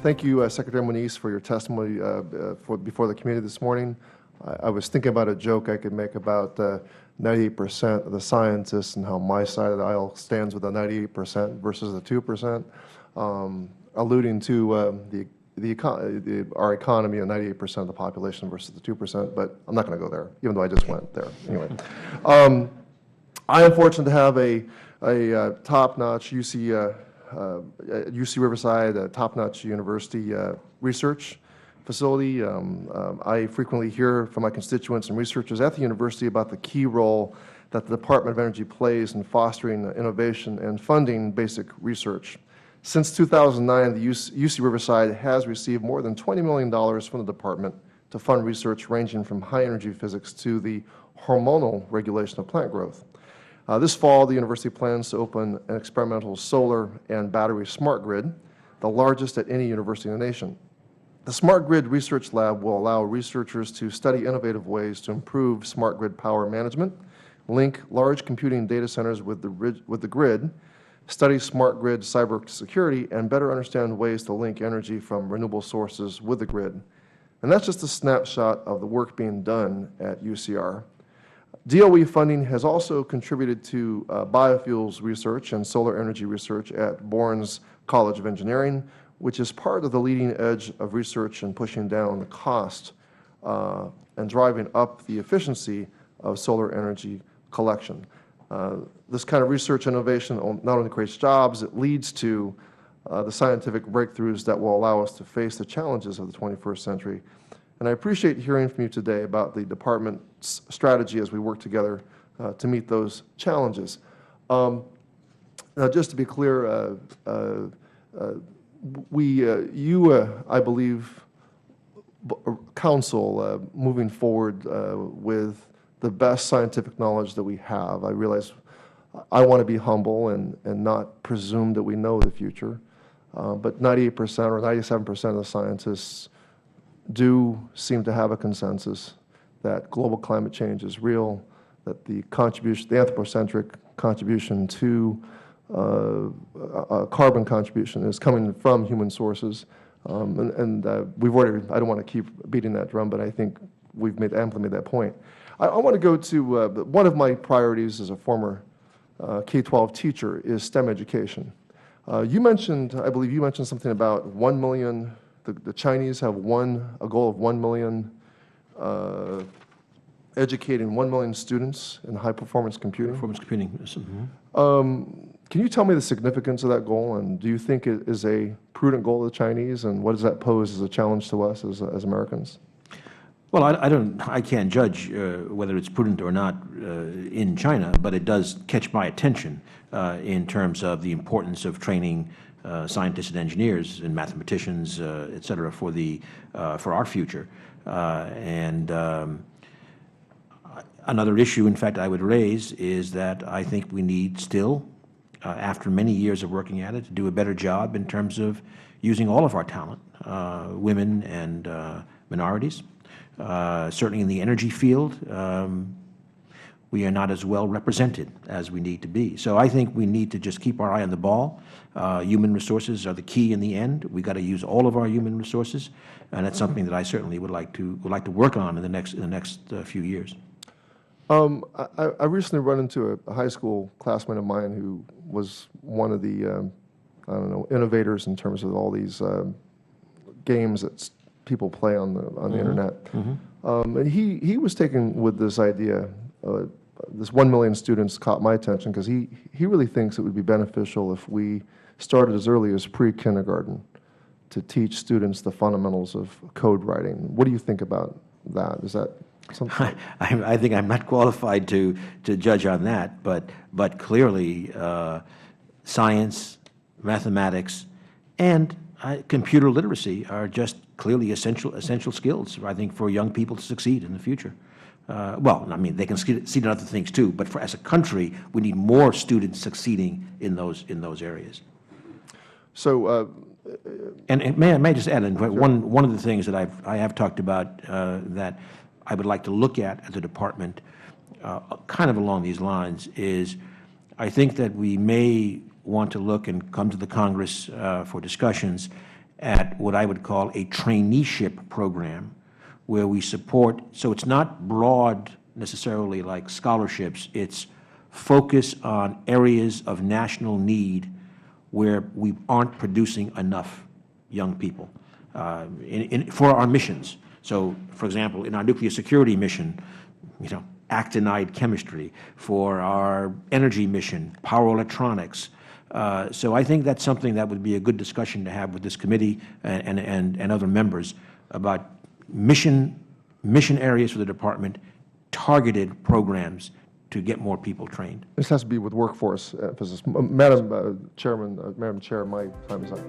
Thank you, Secretary Moniz, for your testimony before the committee this morning. I was thinking about a joke I could make about 98% of the scientists and how my side of the aisle stands with the 98% versus the 2%, alluding to our economy and 98% of the population versus the 2%, but I'm not going to go there, even though I just went there. Anyway, I am fortunate to have a top-notch UC Riverside, a top-notch university research facility. I frequently hear from my constituents and researchers at the university about the key role that the Department of Energy plays in fostering innovation and funding basic research. Since 2009, the UC Riverside has received more than $20 million from the department to fund research ranging from high-energy physics to the hormonal regulation of plant growth. This fall, the university plans to open an experimental solar and battery smart grid, the largest at any university in the nation. The Smart Grid Research Lab will allow researchers to study innovative ways to improve smart grid power management, link large computing data centers with the grid, study smart grid cybersecurity, and better understand ways to link energy from renewable sources with the grid. And that's just a snapshot of the work being done at UCR. DOE funding has also contributed to biofuels research and solar energy research at Bourne's College of Engineering, which is part of the leading edge of research and pushing down the cost and driving up the efficiency of solar energy collection. This kind of research innovation not only creates jobs, it leads to the scientific breakthroughs that will allow us to face the challenges of the 21st century. And I appreciate hearing from you today about the department's strategy as we work together to meet those challenges. Now, just to be clear, you, I believe, counsel moving forward with the best scientific knowledge that we have. I realize I want to be humble and not presume that we know the future, but 98% or 97% of the scientists do seem to have a consensus that global climate change is real, that the anthropocentric contribution to carbon contribution is coming from human sources. We've already, I don't want to keep beating that drum, but I think we've amply made that point. I want to go to one of my priorities as a former K-12 teacher is STEM education. You mentioned, I believe you mentioned something about 1 million. The Chinese have a goal of 1 million, educating 1 million students in high-performance computing. Performance computing, yes. Mm-hmm. Can you tell me the significance of that goal, and do you think it is a prudent goal of the Chinese, and what does that pose as a challenge to us as Americans? Well, I can't judge whether it's prudent or not in China, but it does catch my attention in terms of the importance of training scientists and engineers and mathematicians, et cetera, for our future. Another issue, in fact, I would raise is that I think we need still, after many years of working at it, to do a better job in terms of using all of our talent, women and minorities. Certainly in the energy field, we are not as well represented as we need to be. So I think we need to just keep our eye on the ball. Human resources are the key in the end. We've got to use all of our human resources, and that's something that I certainly would like to work on in the next few years. I recently run into a high school classmate of mine who was one of the I don't know, innovators in terms of all these games that people play on the internet. Mm-hmm. And he was taken with this idea. This 1 million students caught my attention because he really thinks it would be beneficial if we started as early as pre-kindergarten to teach students the fundamentals of code writing. What do you think about that? Is that something? I think I'm not qualified to judge on that, but clearly science, mathematics, and computer literacy are just clearly essential skills, I think, for young people to succeed in the future. Well, I mean, they can succeed in other things too, but as a country, we need more students succeeding in those areas. So, and may I just add, one of the things that I have talked about that I would like to look at the department, kind of along these lines, is I think that we may want to look and come to the Congress for discussions at what I would call a traineeship program, where we support, so it's not broad necessarily like scholarships, it's focus on areas of national need where we aren't producing enough young people for our missions. So, for example, in our nuclear security mission, actinide chemistry; for our energy mission, power electronics. So I think that's something that would be a good discussion to have with this committee and other members about mission areas for the department, targeted programs to get more people trained. This has to be with workforce emphasis. Madam Chairman, Madam Chair, my time is up.